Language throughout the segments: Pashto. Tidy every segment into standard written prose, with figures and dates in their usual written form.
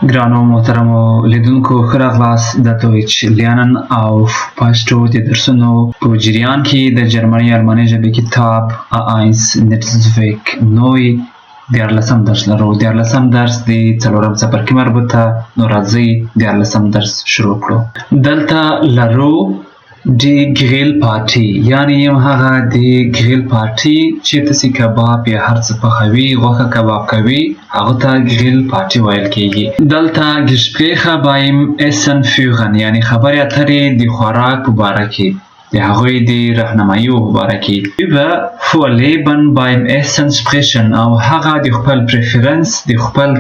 ګرانو محترمو لیدونکو ښه راغلاست. درته وایي چې لیانن او پښتو د درسونو په جریان کې د جرمني الماني ژبې کتاب A1 Netzwerk نوی دیارلسم درس لرو. دیارلسم درس د څلورم څپرکي مربوطه. نو راځئ دیارلسم درس شروع کړو. دلته لرو دی گریل پارټي، یعنی هغه دی گریل پارټي چیرته چې کباب یا هر څه پخوي، غوښه کباب کوي، هغه ته گریل پارټي ویل کیږي. دلته Gespräche beim Essen führen، یعنی خبرې اترې د خوراک په باره کې، د هغوی د راهنمایي په باره کې. über Vorleben beim Essen sprechen، او هغه د خپل پریفرنس، د خپل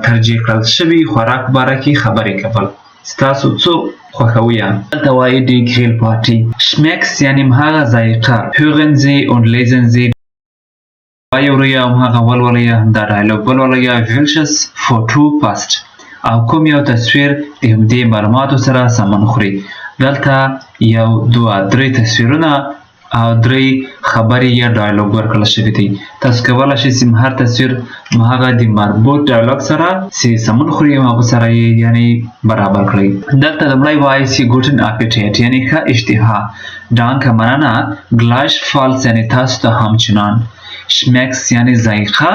ترجیح کړل شوي خوراک په باره کې خبرې کول. ستاسو څو خوښوي؟ دلته وایي د گریل پارټي. schmecks یعنی هغه ذایقه. hören Sie und lesen Sie، وایورئ او هغه ولولئ، دا ډایلوګ ولولئ. welches Foto passt، او کوم یو تصویر د همدې معلوماتو سره سمون خوري. دلته یو دوه درې تصویرونه او درې خبرې یا ډایلوګ ورکړل شوي دي. تاسو کولی شئ چې هر تصویر هغه د مربوط ډایلوګ سره چې سمون خوري هغه سره یې یعنی برابر کړئ. دلته لومړی وایي چې ګوټن اپیټیټ یعنی ښه اشتها. danke مننه. gleichfalls یعنی تاسو ته همچنان. schmecks یعنی ذایقه.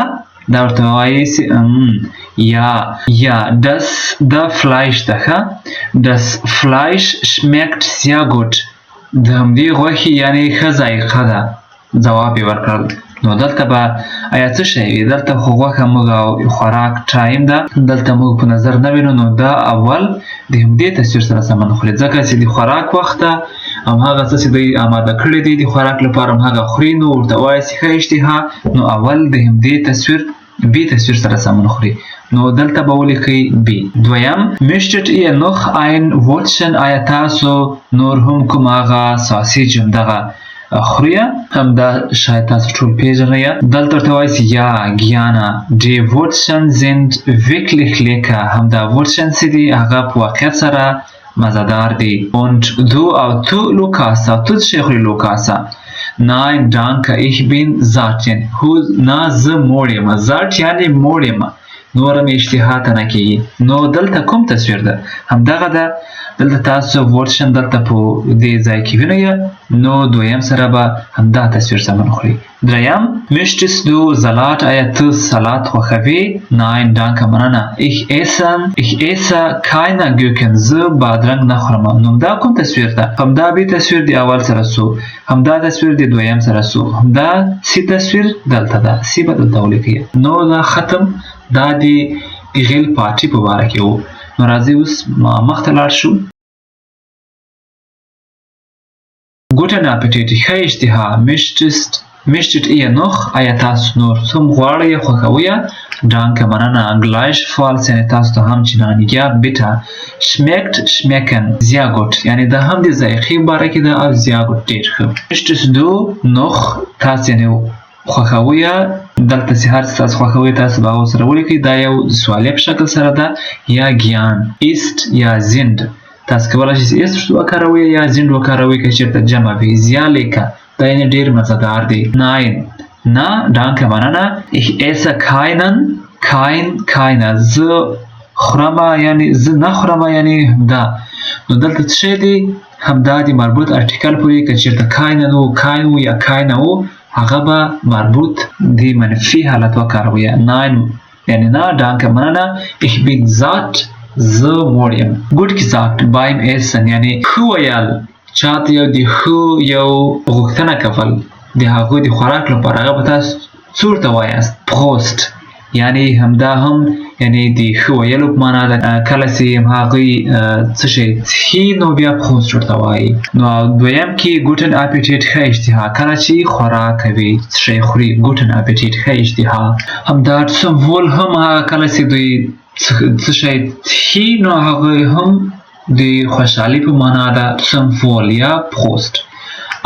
دا ورته وایي چې یا das Fleisch ده. das Fleisch schmeckt sehr gut، د همدې غوښې یعنی ښه ذایقه ده. ځواب یې ورکړل. نو دلته به آیا څه شی وي؟ دلته خو غوښه موږ او خوراک ټایم ده، دلته موږ په نظر نه وینو. نو دا اول د همدې تصویر سره سمون خوري، ځکه چې د خوراک وخت ده، هماغه څه چې دوی آماده کړي دي د خوراک لپاره هماغه خوري. نو ورته وایي چې ښه اشتها. نو اول د همدې تصویر بی تصویر سره سمون خوري. نو دلته به ولیکئ بی. دویم möchtet ihr noch ein Wörtchen، آیا تاسو نور هم کوم هغه ساسیج همدغه خورئ؟ همدا شاید تاسو ټول پیژنئ. دلته ورته وایي چې یا gerne die Wörtchen sind wirklich lecker، همدا Wörtchen چې دي هغه په واقعیت سره مزهدار دي. und du او تو Lukas، او تو څه خورئ لوکاسه؟ nein danke ich bin satt، یعنی نه زه موړ یم. satt یعنی موړ یم، نوره مې اشتها ته نه کېږي. نو دلته کوم تصویر ده؟ همدغه ده. دلته تاسو ورشن دلته په دې ځای کې وینئ. نو دویم سره به همدا تصویر سمون خوري. دریم möchtest du Salat، آیا ته سلات خوښوې؟ nein danke مننه. ich esse keine Gurken، زه بادرنګ نه خورم. نو دا کوم تصویر ده؟ همدا بی تصویر د اول سره سو، همدا تصویر د دویم سره سو، همدا سی تصویر دلته ده. سی به دلته ولیکئ. نو دا ختم. دا د گریل پارټي په باره کې وو. نو راځئ اوس مخته لاړ شو. guten Appetit، ښه اشتها. möchtet ihr noch، آیا تاسو نور څه غواړئ خوښوئ؟ danke مننه. gleichfalls یعنی تاسو ته همچنان. یا bitte schmeckt schmecken sehr gut، یعنی دا هم د ذایقې باره کې ده او sehr gut ډېر ښه. möchtest du noch، تاسو یعنی خوښوئ. دلته چې هر څه تاسو خوښوئ تاسو به هغه سره ولیکئ. دا یو سوالي په شکل سره ده. یا gern ist یا sind، تاسو کولی شئ چې ist وکاروئ یا sind وکاروئ که چېرته جمع وي. sehr lecker، دا یعنې ډېر مزهدار دی. nein نه danke مننه. ich esse keine، زه خورمه یعنی زه نه خورمه یعنی همدا. نو دلته څه شی دی؟ همدا د مربوط ارټیکل پورې که چېرته keine و kein و یا keine و هغه به مربوط د منفي حالت وکاروئ. nein یعنی نه danke مننه. ich bin satt، زه موړ یم. gut gesagt beim Essen یعنی ښه ویل، چاته یو د ښه یو غوښتنه کول د هغوی د خوراک لپاره، هغه به تاسو څه ورته وایاست؟ prost، یعنی همدا هم یعنی د ښه ویلو په معنا ده. کله چې هغوی څه شی څښي نو بیا prost ورته وایي. نو دویم کې guten Appetit ښه اشتها، کله چې خوراک کوي څه شی خوري. guten Appetit ښه اشتها. همدا سمبول هم هغه کله چې دوی څه شی څښي نو هغوی هم د خوشحالي په معنا ده سمبول یا prost.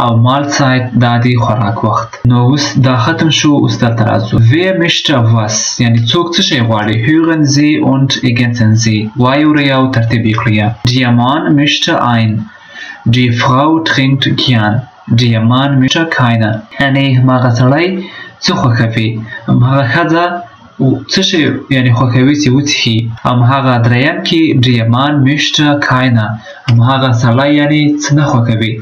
او Mahlzeit دا د خوراک وخت. نو اوس دا ختم شو. اوس دلته راځو. wer möchte was، یعنی څوک څه شی غواړي. hören Sie und ergänzen Sie، وایورئ او ترتیب یې کړئ. der Mann möchte ein، die Frau trinkt gern، der Mann möchte keine، یعنی هماغه سړی څه خوښوي، هماغه ښځه څه شی یعنی خوښوي چې وڅښي. هماغه دریم کې ډریمان میشته کاینه، هماغه سړی یعنی څه نه خوښوي.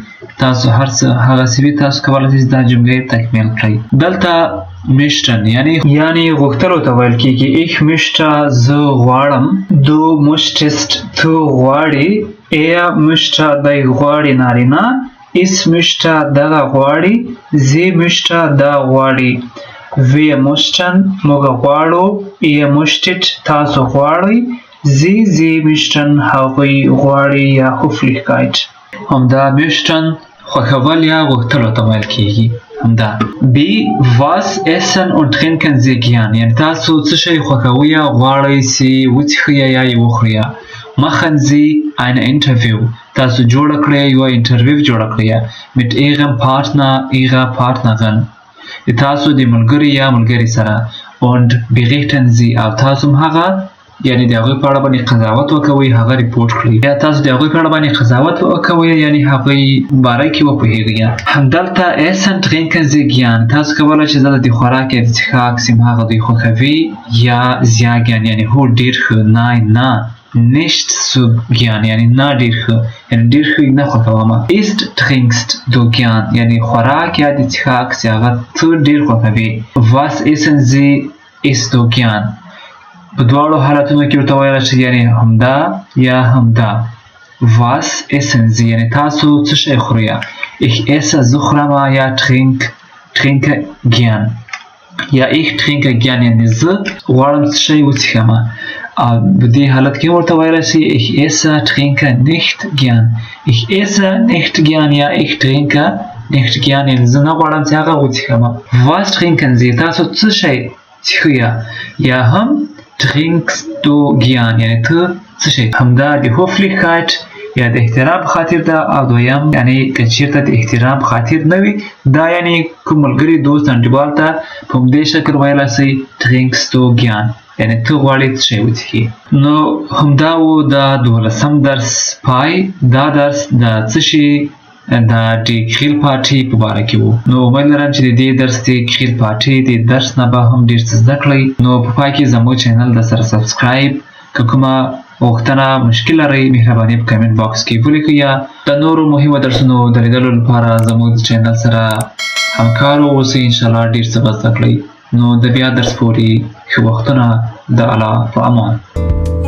تاسو هر څه هغه څه وي، تاسو کولی شئ دا جملې تکمیل کړئ. دلته میشتن یعنی غوښتلو ته ویل کېږي. ایک میشته زه غواړم، دو مشتست تو غواړي، ایا میشته دی غواړي نارینه، ایس میشته دغه غواړي، زی میشته دا غواړي. Wir möchten موږ غواړو، ihr möchtet تاسو غواړئ، sie möchten هغوی غواړي یا Höflichkeit. همدا möchten خوښول یا غوښتلو ته ویل کېږي. همدا. B. Was essen und trinken Sie gern؟ یعنی تاسو څه شی خوښوئ یا غواړئ چې وڅښئ یا یې وخورئ. Machen Sie ein Interview؟ تاسو جوړه کړئ یوه انټرویو جوړه کړئ mit Ihrem Partner ihrer Partnerin. تاسو د ملګري یا ملګري سره. und berichten Sie او تاسو هغه یعنی د هغوی په اړه باندې قضاوت وکوئ، هغه ریپورټ کړئ. یا تاسو د هغوی په اړه باندې قضاوت وکوئ یعنی هغوی باره کې وپوهیږئ. همدلته essen trinken Sie gern تاسو کولی شئ دلته د خوراک یا د څښاک سیم هغه دوی خوښوي یا sehr gern یعنی هو ډېر ښه. نه nicht so gern یعنی نه ډېر ښه یعنی ډېر ښه نه خوښوم. ist trinkst du gern یعنی خوراک یا د څښاک چې هغه ته ډېر خوښوي. was essen Sie isst du gern په دواړو حالتونو کې ورته ویلی شئ یعنی همدا یا همدا. was essen Sie یعنی تاسو څه شی خورئ. ich esse زه خورم یا trinke gern یا ich trinke gern یعنی زه غواړم څه شی وڅښم. په دې حالت کې ورته ویلی شئ ich esse trinke nicht gern. ich esse nicht gern یا ich trinke nicht gern یعنی زه نه غواړم چې هغه وڅښم. was trinken Sie تاسو څه شی څښئ یا هم trinkst du gern یعنی ته څه شی. همدا د Höflichkeit یا د احترام خاطر ده. او دویم یعنی که چیرته د احترام خاطر نه وي دا یعنی کوم ملګري دوست انډیوال ته په همدې شکل ویلی شئ trinkst du gern یعنی ته غواړې څه شی وڅښې. نو همدا و د 12م درس پای. دا درس د څه شي د خیل پارټي په باره کې و. نو امید لرم چې د دې درس د خیل پارټي د درس نه به هم ډېر څه زده کړئ. نو په پای کې زموږ چینل د سره سبسکرایب که کومه غوښتنه مشکل لرئ مهرباني په کمنټ باکس کې ولیکئ. یا د نورو مهمو درسونو د لیدلو لپاره زموږ د چینل سره همکار واوسئ. انشاءالله ډېر څه به زده کړئ. نو د بیا درس پورې ښه وختونه. د الله په امان.